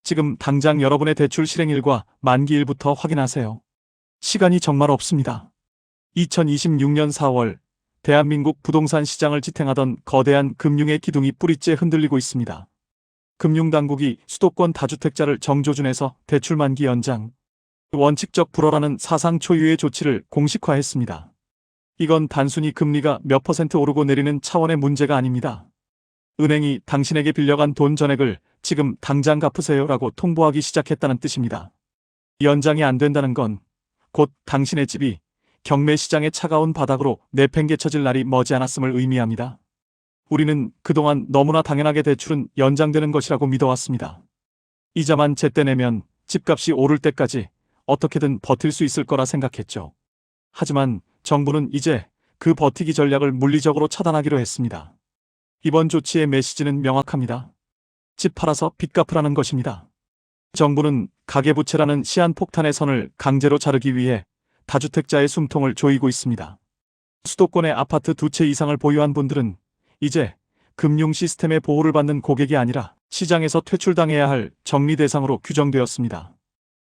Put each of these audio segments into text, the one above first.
지금 당장 여러분의 대출 실행일과 만기일부터 확인하세요. 시간이 정말 없습니다. 2026년 4월 대한민국 부동산 시장을 지탱하던 거대한 금융의 기둥이 뿌리째 흔들리고 있습니다. 금융당국이 수도권 다주택자를 정조준해서 대출 만기 연장, 원칙적 불허라는 사상 초유의 조치를 공식화했습니다. 이건 단순히 금리가 몇 퍼센트 오르고 내리는 차원의 문제가 아닙니다. 은행이 당신에게 빌려간 돈 전액을 지금 당장 갚으세요라고 통보하기 시작했다는 뜻입니다. 연장이 안 된다는 건 곧 당신의 집이 경매 시장의 차가운 바닥으로 내팽개쳐질 날이 머지않았음을 의미합니다. 우리는 그동안 너무나 당연하게 대출은 연장되는 것이라고 믿어왔습니다. 이자만 제때 내면 집값이 오를 때까지 어떻게든 버틸 수 있을 거라 생각했죠. 하지만 정부는 이제 그 버티기 전략을 물리적으로 차단하기로 했습니다. 이번 조치의 메시지는 명확합니다. 집 팔아서 빚 갚으라는 것입니다. 정부는 가계부채라는 시한폭탄의 선을 강제로 자르기 위해 다주택자의 숨통을 조이고 있습니다. 수도권의 아파트 2채 이상을 보유한 분들은 이제 금융 시스템의 보호를 받는 고객이 아니라 시장에서 퇴출당해야 할 정리 대상으로 규정되었습니다.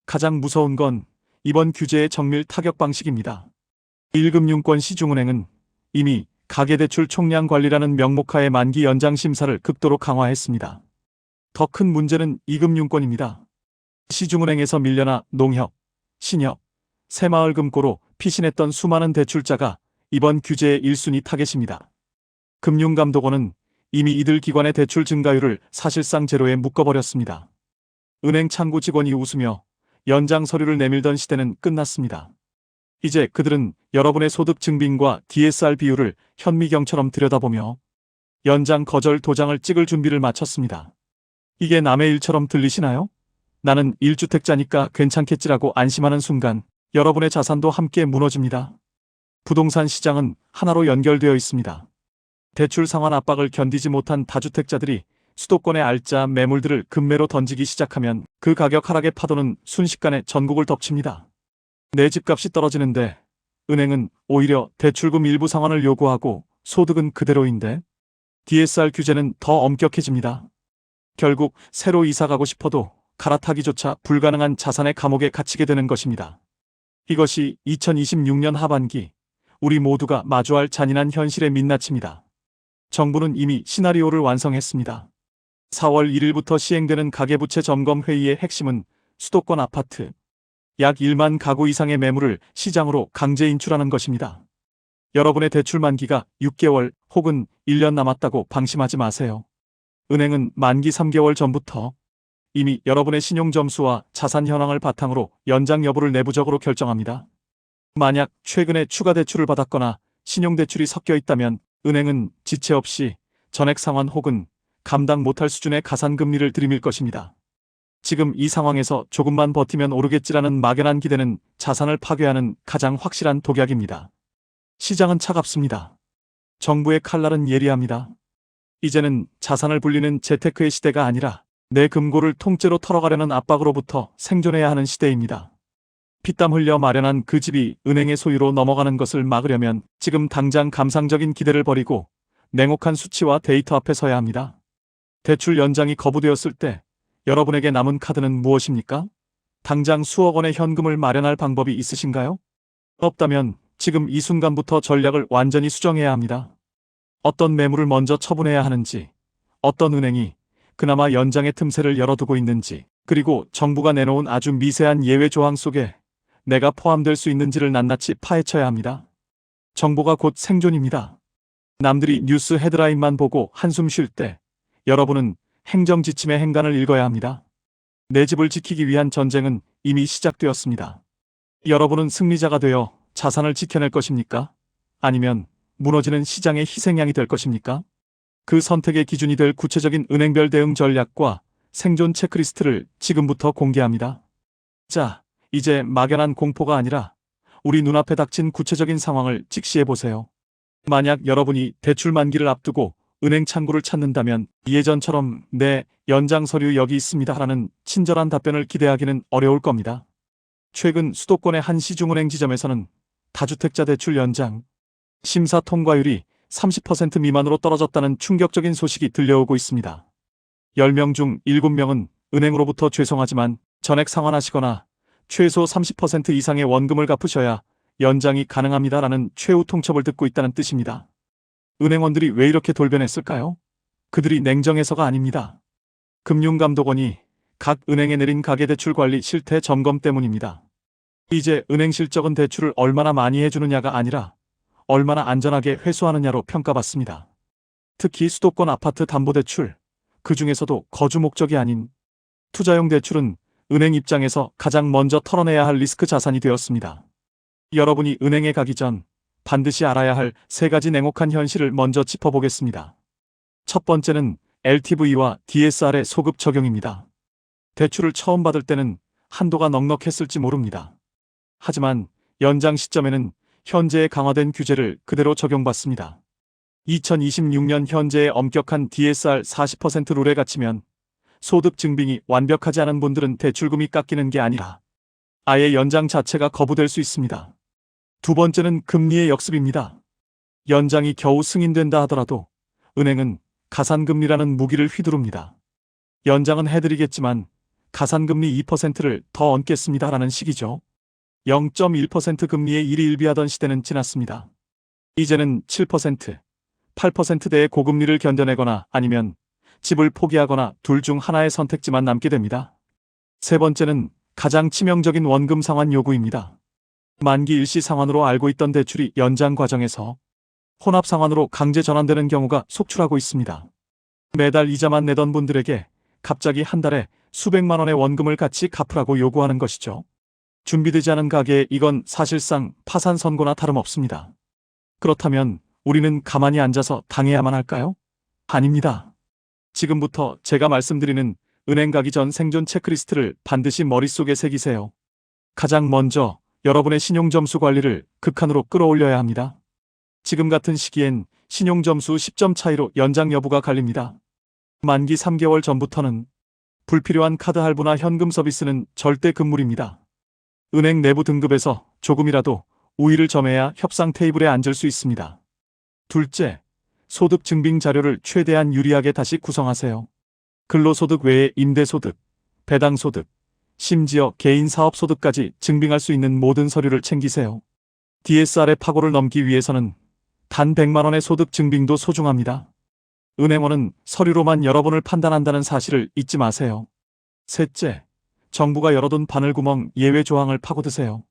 가장 무서운 건 이번 규제의 정밀 타격 방식입니다. 1금융권 시중은행은 이미 가계대출 총량 관리라는 명목하에 만기 연장 심사를 극도로 강화했습니다. 더 큰 문제는 2금융권입니다. 시중은행에서 밀려나 농협, 신협, 새마을금고로 피신했던 수많은 대출자가 이번 규제의 1순위 타겟입니다. 금융감독원은 이미 이들 기관의 대출 증가율을 사실상 제로에 묶어버렸습니다. 은행 창구 직원이 웃으며 연장 서류를 내밀던 시대는 끝났습니다. 이제 그들은 여러분의 소득 증빙과 DSR 비율을 현미경처럼 들여다보며 연장 거절 도장을 찍을 준비를 마쳤습니다. 이게 남의 일처럼 들리시나요? 나는 1주택자니까 괜찮겠지라고 안심하는 순간 여러분의 자산도 함께 무너집니다. 부동산 시장은 하나로 연결되어 있습니다. 대출 상환 압박을 견디지 못한 다주택자들이 수도권의 알짜 매물들을 급매로 던지기 시작하면 그 가격 하락의 파도는 순식간에 전국을 덮칩니다. 내 집값이 떨어지는데 은행은 오히려 대출금 일부 상환을 요구하고 소득은 그대로인데 DSR 규제는 더 엄격해집니다. 결국 새로 이사가고 싶어도 갈아타기조차 불가능한 자산의 감옥에 갇히게 되는 것입니다. 이것이 2026년 하반기 우리 모두가 마주할 잔인한 현실의 민낯입니다. 정부는 이미 시나리오를 완성했습니다. 4월 1일부터 시행되는 가계부채 점검 회의의 핵심은 수도권 아파트 약 1만 가구 이상의 매물을 시장으로 강제 인출하는 것입니다. 여러분의 대출 만기가 6개월 혹은 1년 남았다고 방심하지 마세요. 은행은 만기 3개월 전부터 이미 여러분의 신용점수와 자산 현황을 바탕으로 연장 여부를 내부적으로 결정합니다. 만약 최근에 추가 대출을 받았거나 신용대출이 섞여 있다면 은행은 지체 없이 전액 상환 혹은 감당 못할 수준의 가산금리를 들이밀 것입니다. 지금 이 상황에서 조금만 버티면 오르겠지라는 막연한 기대는 자산을 파괴하는 가장 확실한 독약입니다. 시장은 차갑습니다. 정부의 칼날은 예리합니다. 이제는 자산을 불리는 재테크의 시대가 아니라 내 금고를 통째로 털어가려는 압박으로부터 생존해야 하는 시대입니다. 피땀 흘려 마련한 그 집이 은행의 소유로 넘어가는 것을 막으려면 지금 당장 감상적인 기대를 버리고 냉혹한 수치와 데이터 앞에 서야 합니다. 대출 연장이 거부되었을 때 여러분에게 남은 카드는 무엇입니까? 당장 수억 원의 현금을 마련할 방법이 있으신가요? 없다면 지금 이 순간부터 전략을 완전히 수정해야 합니다. 어떤 매물을 먼저 처분해야 하는지, 어떤 은행이 그나마 연장의 틈새를 열어두고 있는지, 그리고 정부가 내놓은 아주 미세한 예외 조항 속에 내가 포함될 수 있는지를 낱낱이 파헤쳐야 합니다. 정보가 곧 생존입니다. 남들이 뉴스 헤드라인만 보고 한숨 쉴 때 여러분은 행정 지침의 행간을 읽어야 합니다. 내 집을 지키기 위한 전쟁은 이미 시작되었습니다. 여러분은 승리자가 되어 자산을 지켜낼 것입니까? 아니면 무너지는 시장의 희생양이 될 것입니까? 그 선택의 기준이 될 구체적인 은행별 대응 전략과 생존 체크리스트를 지금부터 공개합니다. 자, 이제 막연한 공포가 아니라 우리 눈앞에 닥친 구체적인 상황을 직시해보세요. 만약 여러분이 대출 만기를 앞두고 은행 창구를 찾는다면 예전처럼 네, 연장 서류 여기 있습니다 라는 친절한 답변을 기대하기는 어려울 겁니다. 최근 수도권의 한 시중은행 지점에서는 다주택자 대출 연장 심사 통과율이 30% 미만으로 떨어졌다는 충격적인 소식이 들려오고 있습니다. 10명 중 7명은 은행으로부터 죄송하지만 전액 상환하시거나 최소 30% 이상의 원금을 갚으셔야 연장이 가능합니다라는 최후 통첩을 듣고 있다는 뜻입니다. 은행원들이 왜 이렇게 돌변했을까요? 그들이 냉정해서가 아닙니다. 금융감독원이 각 은행에 내린 가계대출 관리 실태 점검 때문입니다. 이제 은행 실적은 대출을 얼마나 많이 해주느냐가 아니라 얼마나 안전하게 회수하느냐로 평가받습니다. 특히 수도권 아파트 담보대출, 그 중에서도 거주 목적이 아닌 투자용 대출은 은행 입장에서 가장 먼저 털어내야 할 리스크 자산이 되었습니다. 여러분이 은행에 가기 전 반드시 알아야 할 3가지 냉혹한 현실을 먼저 짚어보겠습니다. 첫 번째는 LTV와 DSR의 소급 적용입니다. 대출을 처음 받을 때는 한도가 넉넉했을지 모릅니다. 하지만 연장 시점에는 현재의 강화된 규제를 그대로 적용받습니다. 2026년 현재의 엄격한 DSR 40% 룰에 갇히면 소득 증빙이 완벽하지 않은 분들은 대출금이 깎이는 게 아니라 아예 연장 자체가 거부될 수 있습니다. 두 번째는 금리의 역습입니다. 연장이 겨우 승인된다 하더라도 은행은 가산금리라는 무기를 휘두릅니다. 연장은 해드리겠지만 가산금리 2%를 더 얹겠습니다라는 식이죠. 0.1% 금리에 일희일비하던 시대는 지났습니다. 이제는 7%, 8%대의 고금리를 견뎌내거나 아니면 집을 포기하거나 둘 중 하나의 선택지만 남게 됩니다. 세 번째는 가장 치명적인 원금 상환 요구입니다. 만기 일시 상환으로 알고 있던 대출이 연장 과정에서 혼합 상환으로 강제 전환되는 경우가 속출하고 있습니다. 매달 이자만 내던 분들에게 갑자기 한 달에 수백만 원의 원금을 같이 갚으라고 요구하는 것이죠. 준비되지 않은 가계에 이건 사실상 파산 선고나 다름없습니다. 그렇다면 우리는 가만히 앉아서 당해야만 할까요? 아닙니다. 지금부터 제가 말씀드리는 은행 가기 전 생존 체크리스트를 반드시 머릿속에 새기세요. 가장 먼저 여러분의 신용점수 관리를 극한으로 끌어올려야 합니다. 지금 같은 시기엔 신용점수 10점 차이로 연장 여부가 갈립니다. 만기 3개월 전부터는 불필요한 카드 할부나 현금 서비스는 절대 금물입니다. 은행 내부 등급에서 조금이라도 우위를 점해야 협상 테이블에 앉을 수 있습니다. 둘째, 소득 증빙 자료를 최대한 유리하게 다시 구성하세요. 근로소득 외에 임대소득, 배당소득, 심지어 개인 사업소득까지 증빙할 수 있는 모든 서류를 챙기세요. DSR의 파고를 넘기 위해서는 단 100만 원의 소득 증빙도 소중합니다. 은행원은 서류로만 여러분을 판단한다는 사실을 잊지 마세요. 셋째, 정부가 열어둔 바늘구멍 예외 조항을 파고드세요.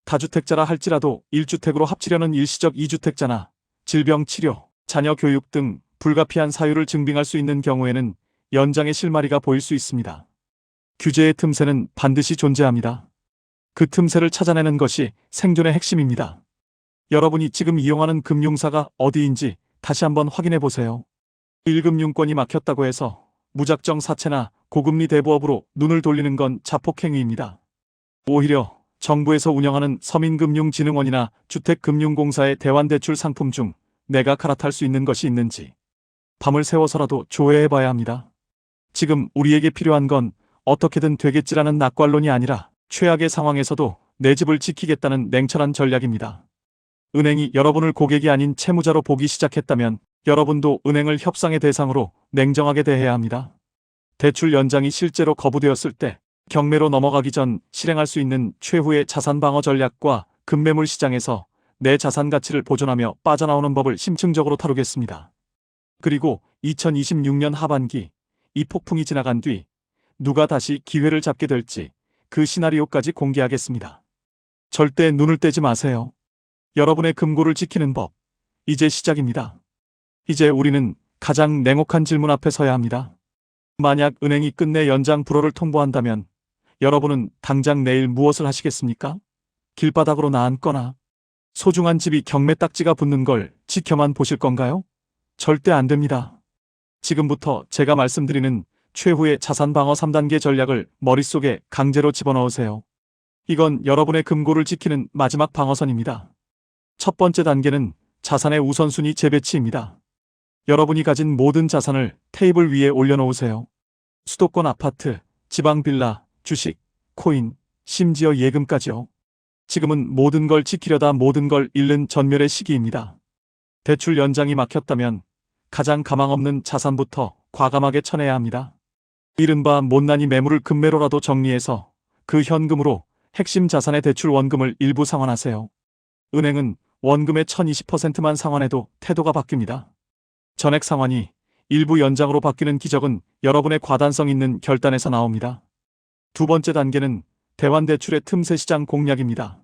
다주택자라 할지라도 1주택으로 합치려는 일시적 2주택자나 질병 치료, 자녀 교육 등 불가피한 사유를 증빙할 수 있는 경우에는 연장의 실마리가 보일 수 있습니다. 규제의 틈새는 반드시 존재합니다. 그 틈새를 찾아내는 것이 생존의 핵심입니다. 여러분이 지금 이용하는 금융사가 어디인지 다시 한번 확인해 보세요. 1금융권이 막혔다고 해서 무작정 사채나 고금리 대부업으로 눈을 돌리는 건 자폭행위입니다. 오히려 정부에서 운영하는 서민금융진흥원이나 주택금융공사의 대환대출 상품 중 내가 갈아탈 수 있는 것이 있는지 밤을 새워서라도 조회해봐야 합니다. 지금 우리에게 필요한 건 어떻게든 되겠지라는 낙관론이 아니라 최악의 상황에서도 내 집을 지키겠다는 냉철한 전략입니다. 은행이 여러분을 고객이 아닌 채무자로 보기 시작했다면 여러분도 은행을 협상의 대상으로 냉정하게 대해야 합니다. 대출 연장이 실제로 거부되었을 때 경매로 넘어가기 전 실행할 수 있는 최후의 자산 방어 전략과 금매물 시장에서 내 자산 가치를 보존하며 빠져나오는 법을 심층적으로 다루겠습니다. 그리고 2026년 하반기 이 폭풍이 지나간 뒤 누가 다시 기회를 잡게 될지 그 시나리오까지 공개하겠습니다. 절대 눈을 떼지 마세요. 여러분의 금고를 지키는 법, 이제 시작입니다. 이제 우리는 가장 냉혹한 질문 앞에 서야 합니다. 만약 은행이 끝내 연장 불허를 통보한다면 여러분은 당장 내일 무엇을 하시겠습니까? 길바닥으로 나앉거나 소중한 집이 경매 딱지가 붙는 걸 지켜만 보실 건가요? 절대 안 됩니다. 지금부터 제가 말씀드리는 최후의 자산 방어 3단계 전략을 머릿속에 강제로 집어넣으세요. 이건 여러분의 금고를 지키는 마지막 방어선입니다. 첫 번째 단계는 자산의 우선순위 재배치입니다. 여러분이 가진 모든 자산을 테이블 위에 올려놓으세요. 수도권 아파트, 지방 빌라, 주식, 코인, 심지어 예금까지요. 지금은 모든 걸 지키려다 모든 걸 잃는 전멸의 시기입니다. 대출 연장이 막혔다면 가장 가망 없는 자산부터 과감하게 쳐내야 합니다. 이른바 못난이 매물을 금매로라도 정리해서 그 현금으로 핵심 자산의 대출 원금을 일부 상환하세요. 은행은 원금의 1020%만 상환해도 태도가 바뀝니다. 전액 상환이 일부 연장으로 바뀌는 기적은 여러분의 과단성 있는 결단에서 나옵니다. 두 번째 단계는 대환대출의 틈새 시장 공략입니다.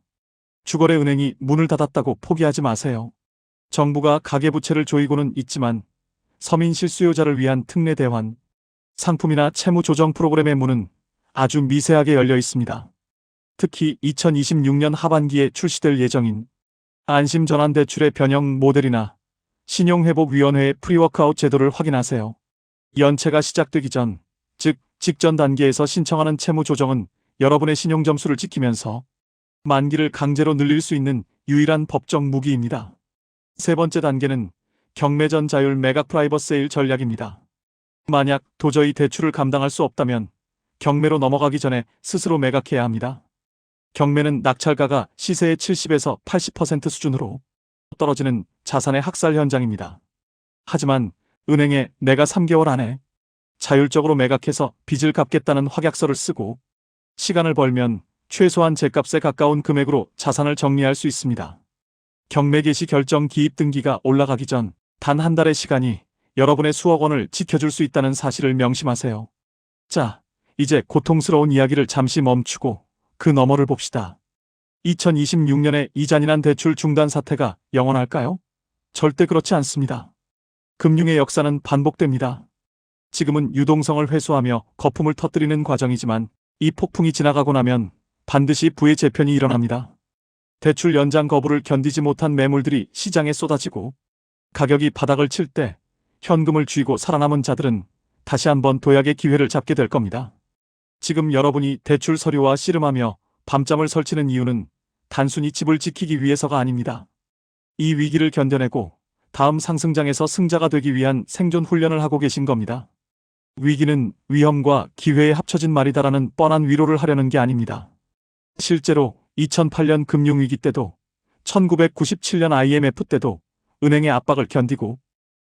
주거래 은행이 문을 닫았다고 포기하지 마세요. 정부가 가계부채를 조이고는 있지만 서민 실수요자를 위한 특례 대환, 상품이나 채무 조정 프로그램의 문은 아주 미세하게 열려 있습니다. 특히 2026년 하반기에 출시될 예정인 안심전환대출의 변형 모델이나 신용회복위원회의 프리워크아웃 제도를 확인하세요. 연체가 시작되기 전, 즉 직전 단계에서 신청하는 채무 조정은 여러분의 신용점수를 지키면서 만기를 강제로 늘릴 수 있는 유일한 법적 무기입니다. 세 번째 단계는 경매전 자율 매각 프라이버 세일 전략입니다. 만약 도저히 대출을 감당할 수 없다면 경매로 넘어가기 전에 스스로 매각해야 합니다. 경매는 낙찰가가 시세의 70에서 80% 수준으로 떨어지는 자산의 학살 현장입니다. 하지만 은행에 내가 3개월 안에 자율적으로 매각해서 빚을 갚겠다는 확약서를 쓰고 시간을 벌면 최소한 제값에 가까운 금액으로 자산을 정리할 수 있습니다. 경매 개시 결정 기입 등기가 올라가기 전 단 한 달의 시간이 여러분의 수억 원을 지켜줄 수 있다는 사실을 명심하세요. 자, 이제 고통스러운 이야기를 잠시 멈추고 그 너머를 봅시다. 2026년에 이 잔인한 대출 중단 사태가 영원할까요? 절대 그렇지 않습니다. 금융의 역사는 반복됩니다. 지금은 유동성을 회수하며 거품을 터뜨리는 과정이지만 이 폭풍이 지나가고 나면 반드시 부의 재편이 일어납니다. 대출 연장 거부를 견디지 못한 매물들이 시장에 쏟아지고 가격이 바닥을 칠 때 현금을 쥐고 살아남은 자들은 다시 한번 도약의 기회를 잡게 될 겁니다. 지금 여러분이 대출 서류와 씨름하며 밤잠을 설치는 이유는 단순히 집을 지키기 위해서가 아닙니다. 이 위기를 견뎌내고 다음 상승장에서 승자가 되기 위한 생존 훈련을 하고 계신 겁니다. 위기는 위험과 기회의 합쳐진 말이다라는 뻔한 위로를 하려는 게 아닙니다. 실제로 2008년 금융위기 때도 1997년 IMF 때도 은행의 압박을 견디고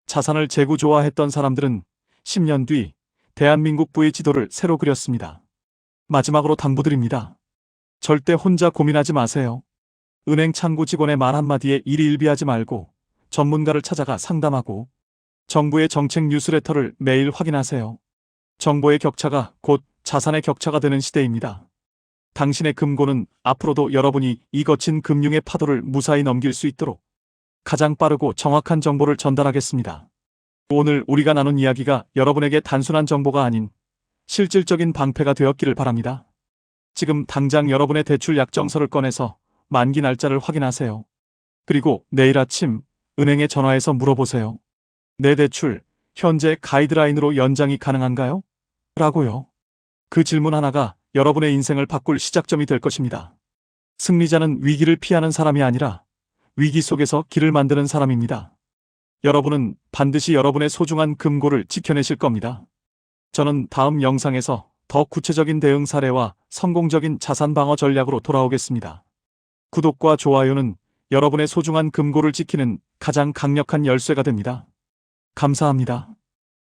자산을 재구조화했던 사람들은 10년 뒤 대한민국 부의 지도를 새로 그렸습니다. 마지막으로 당부드립니다. 절대 혼자 고민하지 마세요. 은행 창구 직원의 말 한마디에 일희일비하지 말고 전문가를 찾아가 상담하고 정부의 정책 뉴스레터를 매일 확인하세요. 정보의 격차가 곧 자산의 격차가 되는 시대입니다. 당신의 금고는 앞으로도 여러분이 이 거친 금융의 파도를 무사히 넘길 수 있도록 가장 빠르고 정확한 정보를 전달하겠습니다. 오늘 우리가 나눈 이야기가 여러분에게 단순한 정보가 아닌 실질적인 방패가 되었기를 바랍니다. 지금 당장 여러분의 대출 약정서를 꺼내서 만기 날짜를 확인하세요. 그리고 내일 아침 은행에 전화해서 물어보세요. 내 대출 현재 가이드라인으로 연장이 가능한가요? 라고요. 그 질문 하나가 여러분의 인생을 바꿀 시작점이 될 것입니다. 승리자는 위기를 피하는 사람이 아니라 위기 속에서 길을 만드는 사람입니다. 여러분은 반드시 여러분의 소중한 금고를 지켜내실 겁니다. 저는 다음 영상에서 더 구체적인 대응 사례와 성공적인 자산 방어 전략으로 돌아오겠습니다. 구독과 좋아요는 여러분의 소중한 금고를 지키는 가장 강력한 열쇠가 됩니다. 감사합니다.